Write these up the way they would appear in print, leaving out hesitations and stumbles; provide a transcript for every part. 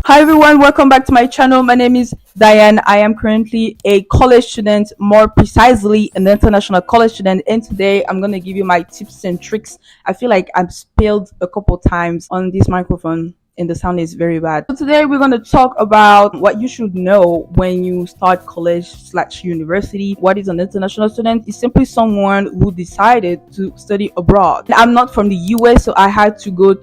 Hi everyone, welcome back to my channel. My name is Diane. I am currently a college student, more precisely an international college student, and today I'm going to give you my tips and tricks. I feel like I've spilled a couple times on this microphone and the sound is very bad. So today we're going to talk about what you should know when you start college/university. What is an international student? It's simply someone who decided to study abroad. I'm not from the US, so I had to go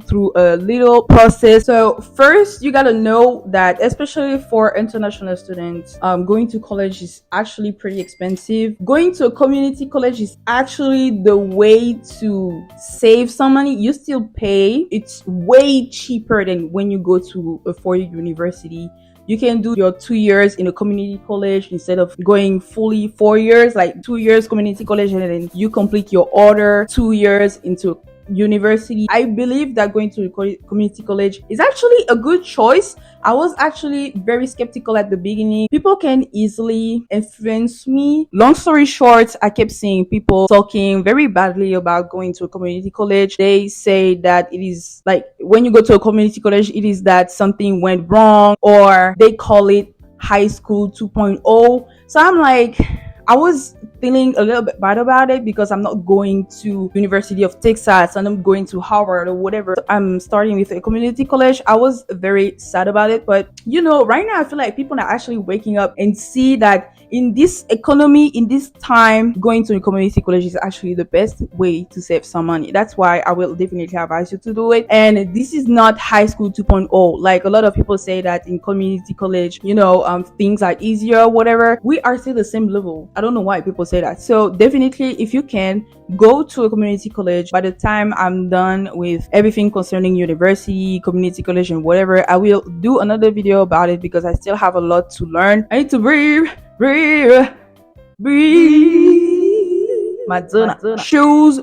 through a little process. So first you got to know that, especially for international students, going to college is actually pretty expensive. Going to a community college is actually the way to save some money. You still pay. It's way cheaper than when you go to a four-year university. You can do your 2 years in a community college instead of going fully 4 years, like 2 years community college, and then you complete your other 2 years into university. I believe that going to a community college is actually a good choice. I was actually very skeptical at the beginning. People can easily influence me. Long story short, I kept seeing people talking very badly about going to a community college. They say that it is like when you go to a community college, it is that something went wrong, or they call it high school 2.0. So I'm like, I was feeling a little bit bad about it because I'm not going to University of Texas and I'm going to Harvard or whatever. I'm starting with a community college. I was very sad about it, but right now I feel like people are actually waking up and see that in this economy, in this time, going to a community college is actually the best way to save some money. That's why I will definitely advise you to do it. And this is not high school 2.0. Like a lot of people say that in community college, things are easier or whatever. We are still the same level. I don't know why people say that. So definitely, if you can, go to a community college. By the time I'm done with everything concerning university, community college, and whatever, I will do another video about it because I still have a lot to learn. I need to breathe. Madonna. Choose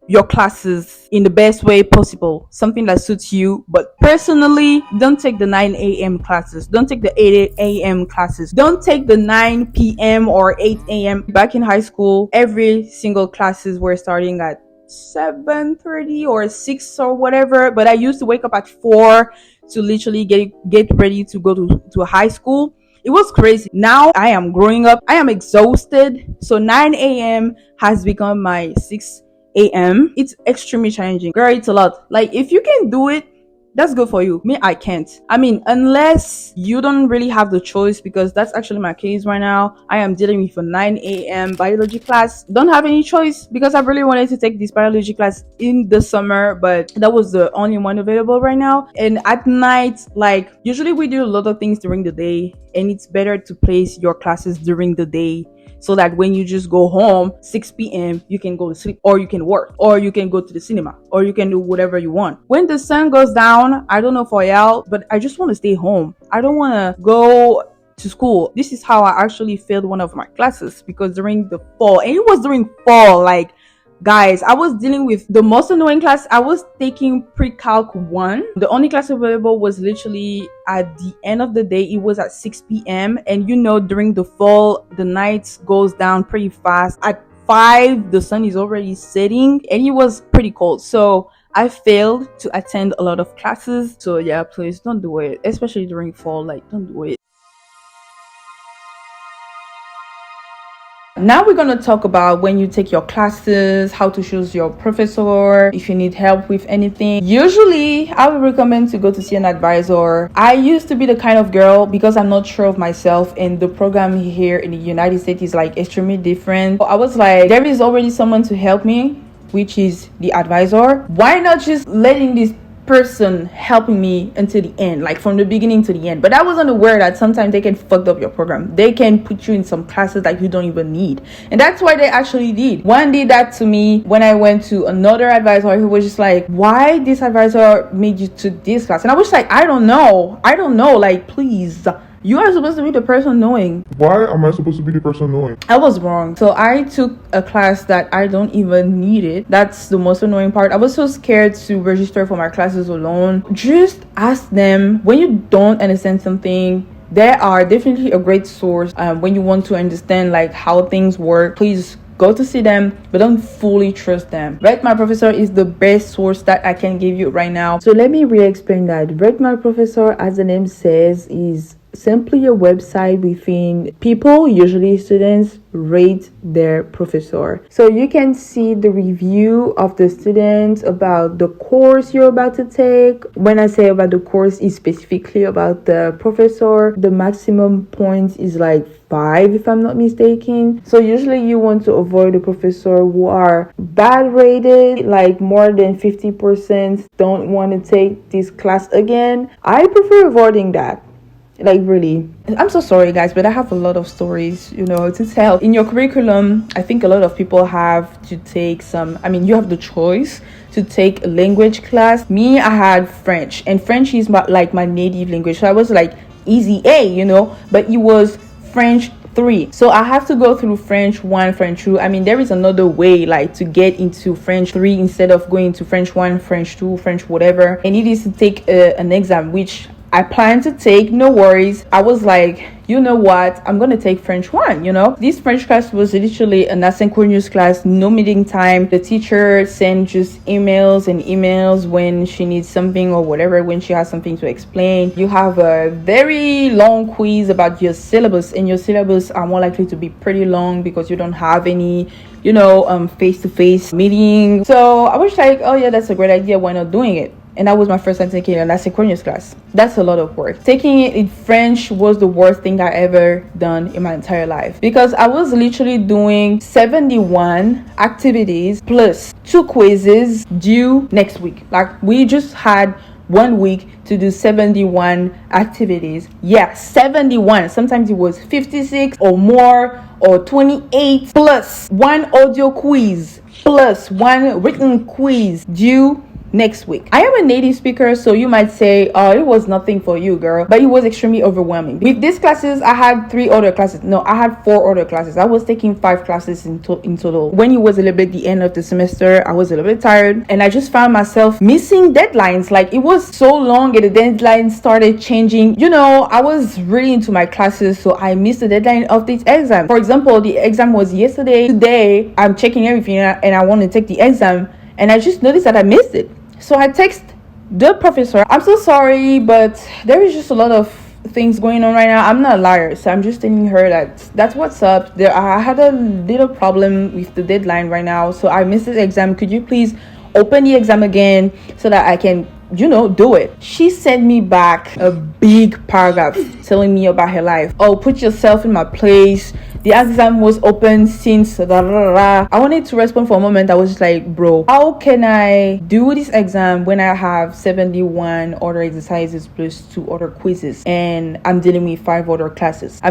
your classes in the best way possible, something that suits you. But personally, don't take the 9 a.m. classes, don't take the 8 a.m. classes, don't take the 9 p.m. or 8 a.m. Back in high school, every single classes were starting at 7:30 or 6 or whatever, but I used to wake up at 4 to literally get ready to go to a high school. It was crazy. Now I am growing up. I am exhausted. So 9 a.m. has become my 6 a.m. It's extremely challenging. Girl, it's a lot. Like, if you can do it, that's good for you. Me, I can't. I mean, unless you don't really have the choice, because that's actually my case right now. I am dealing with a 9 a.m. biology class. Don't have any choice because I really wanted to take this biology class in the summer, but that was the only one available right now. And at night, like, usually we do a lot of things during the day, and it's better to place your classes during the day, so that when you just go home 6 p.m. you can go to sleep, or you can work, or you can go to the cinema, or you can do whatever you want. When the sun goes down, I don't know for y'all, but I just want to stay home. I don't want to go to school. This is how I actually failed one of my classes, because during the fall, and it was during fall, like, guys, I was dealing with the most annoying class. I was taking pre-calc 1. The only class available was literally at the end of the day. It was at 6 p.m. And during the fall, the night goes down pretty fast. At 5, the sun is already setting, and it was pretty cold. So I failed to attend a lot of classes. So yeah, please don't do it, especially during fall. Like, don't do it. Now we're going to talk about when you take your classes, how to choose your professor, if you need help with anything. Usually, I would recommend to go to see an advisor. I used to be the kind of girl, because I'm not sure of myself, and the program here in the United States is like extremely different. So I was like, there is already someone to help me, which is the advisor. Why not just letting this person helping me until the end, like from the beginning to the end? But I wasn't aware that sometimes they can fuck up your program. They can put you in some classes that you don't even need, and that's why they actually did. One did that to me when I went to another advisor who was just like, why this advisor made you to this class? And I was like, I don't know, like, please, you are supposed to be the person knowing. Why am I supposed to be the person knowing? I was wrong. So I took a class that I don't even need it. That's the most annoying part. I was so scared to register for my classes alone. Just ask them. When you don't understand something, they are definitely a great source. When you want to understand like how things work, please Go to see them, but don't fully trust them. Rate My Professor is the best source that I can give you right now. So let me re-explain that. Rate My Professor, as the name says, is simply a website within people, usually students, rate their professor. So you can see the review of the students about the course you're about to take. When I say about the course, it's specifically about the professor. The maximum points is like 5 if I'm not mistaken. So usually you want to avoid the professor who are bad rated, like more than 50% don't want to take this class again. I prefer avoiding that. Like, really, I'm so sorry guys, but I have a lot of stories to tell. In your curriculum, I think a lot of people have to take you have the choice to take a language class. Me, I had French, and French is my native language, so I was like easy A, but it was French 3, so I have to go through French 1, French 2. There is another way to get into French 3 instead of going to French 1, French 2, French whatever, and it is to take an exam which I plan to take. No worries. I was like, you know what, I'm gonna take French 1. This French class was literally an asynchronous class, no meeting time. The teacher sends just emails and emails when she needs something or whatever, when she has something to explain. You have a very long quiz about your syllabus, and your syllabus are more likely to be pretty long because you don't have any face-to-face meeting. So I was like, oh yeah, that's a great idea, why not doing it? And that was my first time taking an asynchronous class. That's a lot of work. Taking it in French was the worst thing I ever done in my entire life, because I was literally doing 71 activities plus 2 quizzes due next week. Like, we just had 1 week to do 71 activities. Yeah, 71. Sometimes it was 56 or more, or 28, plus 1 audio quiz, plus 1 written quiz due next week. I am a native speaker, so you might say, oh, it was nothing for you, girl, but it was extremely overwhelming. With these classes, I had 3 other classes. No, I had 4 other classes. I was taking 5 classes in total. When it was a little bit the end of the semester, I was a little bit tired, and I just found myself missing deadlines. Like, it was so long and the deadline started changing. I was really into my classes, so I missed the deadline of this exam. For example, the exam was yesterday. Today, I'm checking everything and I want to take the exam, and I just noticed that I missed it. So I text the professor, I'm so sorry, but there is just a lot of things going on right now. I'm not a liar, so I'm just telling her that's what's up. I had a little problem with the deadline right now, so I missed the exam. Could you please open the exam again so that I can do it? She sent me back a big paragraph telling me about her life. Oh, put yourself in my place. The exam was open since da, da, da, da. I wanted to respond for a moment. I was just like, bro, how can I do this exam when I have 71 other exercises plus 2 other quizzes, and I'm dealing with 5 other classes?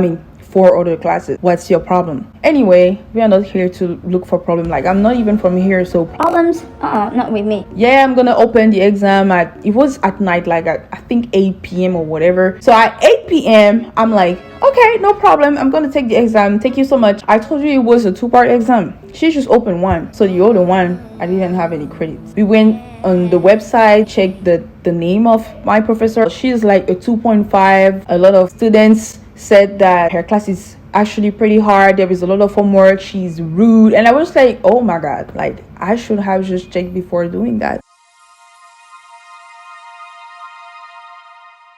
4 other classes. What's your problem? Anyway, we are not here to look for problem. Like, I'm not even from here, so problems not with me. Yeah, I'm gonna open the exam it was at night, like at I think 8 p.m. or whatever. So at 8 p.m. I'm like, okay, no problem, I'm gonna take the exam. Thank you so much. I told you it was a 2-part exam. She just opened one, so the other one I didn't have any credits. We went on the website, checked the name of my professor. She's like a 2.5. A lot of students said that her class is actually pretty hard. There is a lot of homework. She's rude. And I was like, oh my god, like, I should have just checked before doing that.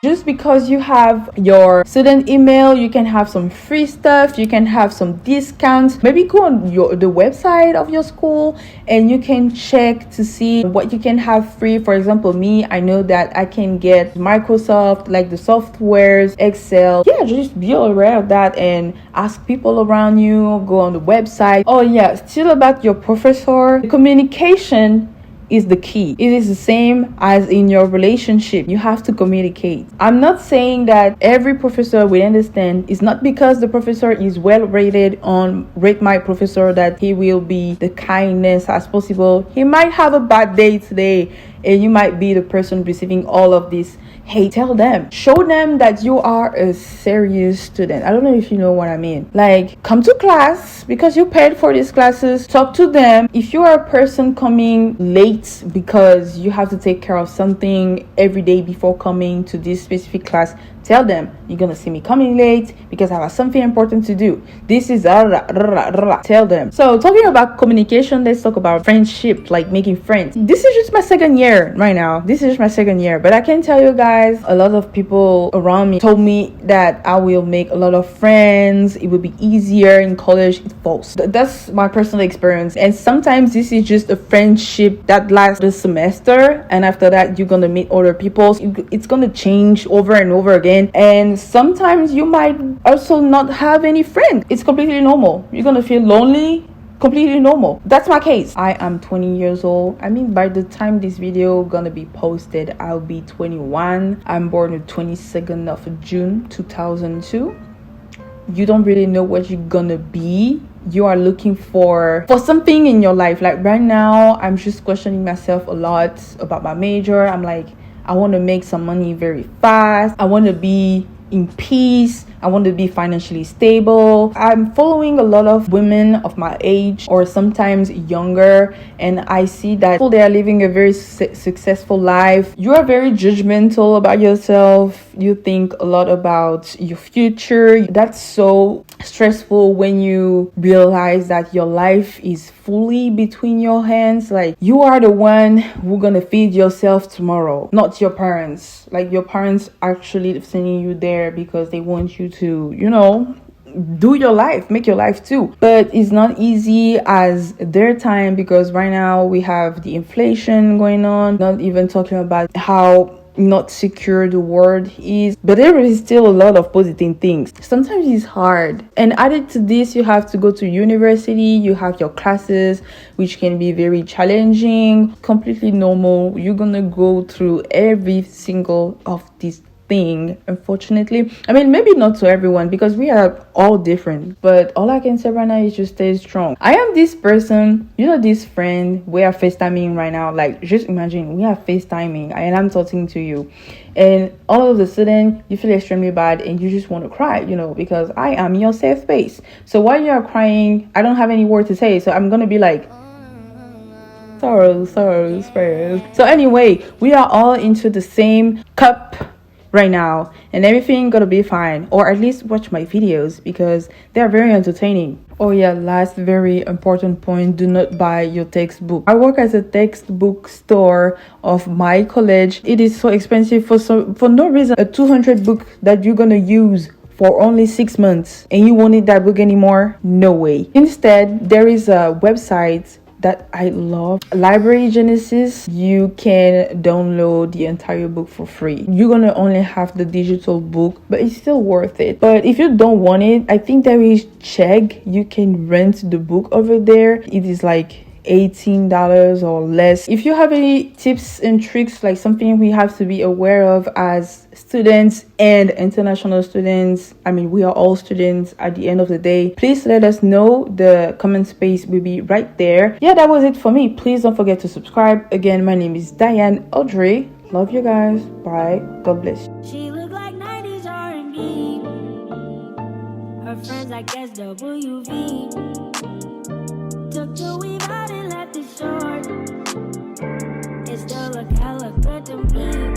Just because you have your student email, you can have some free stuff, you can have some discounts. Maybe go on the website of your school and you can check to see what you can have free. For example, me, I know that I can get Microsoft, like the softwares, Excel. Yeah, just be aware of that and ask people around you. Go on the website. Oh yeah, still about your professor, the communication is the key. It is the same as in your relationship. You have to communicate. I'm not saying that every professor will understand. It's not because the professor is well rated on Rate My Professor that he will be the kindness as possible. He might have a bad day today and you might be the person receiving all of this hate. Tell them, show them that you are a serious student. I don't know if you know what I mean. Like, come to class because you paid for these classes. Talk to them. If you are a person coming late because you have to take care of something every day before coming to this specific class, Tell them you're gonna see me coming late because I have something important to do. This is tell them. So talking about communication, let's talk about friendship, like making friends. This is just my second year right now. This is just my second year, but I can tell you guys, a lot of people around me told me that I will make a lot of friends. It will be easier in college. It's false. That's my personal experience. And sometimes this is just a friendship that lasts the semester, and after that you're gonna meet other people. It's gonna change over and over again, and sometimes you might also not have any friends. It's completely normal. You're gonna feel lonely. Completely normal. That's my case. I am 20 years old. I mean, by the time this video gonna be posted, I'll be 21. I'm born on 22nd of June 2002. You don't really know what you're gonna be. You are looking for something in your life. Like right now, I'm just questioning myself a lot about my major. I'm like, I want to make some money very fast. I want to be in peace. I want to be financially stable. I'm following a lot of women of my age or sometimes younger, and I see that they are living a very successful life. You are very judgmental about yourself. You think a lot about your future. That's so stressful when you realize that your life is fully between your hands. Like, you are the one who's gonna feed yourself tomorrow, not your parents. Like, your parents actually sending you there because they want you to, do your life, make your life too. But it's not easy as their time, because right now we have the inflation going on, not even talking about how not secure the world is, but there is still a lot of positive things. Sometimes it's hard, and added to this, you have to go to university, you have your classes, which can be very challenging. Completely normal. You're gonna go through every single of these thing, unfortunately. I mean, maybe not to everyone, because we are all different, but all I can say right now is just stay strong. I am this person, this friend, we are FaceTiming right now. Like, just imagine we are FaceTiming and I'm talking to you, and all of a sudden you feel extremely bad and you just want to cry, because I am your safe space. So while you are crying, I don't have any word to say, so I'm gonna be like, sorrows, prayers. So anyway, we are all into the same cup right now, and everything gonna be fine. Or at least watch my videos, because they're very entertaining. Oh yeah, last very important point, do not buy your textbook. I work as a textbook store of my college. It is so expensive for no reason. A 200 book that you're gonna use for only 6 months, and you won't need that book anymore? No way. Instead, there is a website that I love, Library Genesis. You can download the entire book for free. You're gonna only have the digital book, but it's still worth it. But if you don't want it, I think there is check. You can rent the book over there. It is like $18 or less. If you have any tips and tricks, like something we have to be aware of as students and international students, I mean, we are all students at the end of the day, please let us know. The comment space will be right there. Yeah, that was it for me. Please don't forget to subscribe. Again, my name is Diane Audrey. Love you guys. Bye. God bless. She look like 90s R&B. Her friends like SWV. Took the weave out and left it short. It still look hella good to me.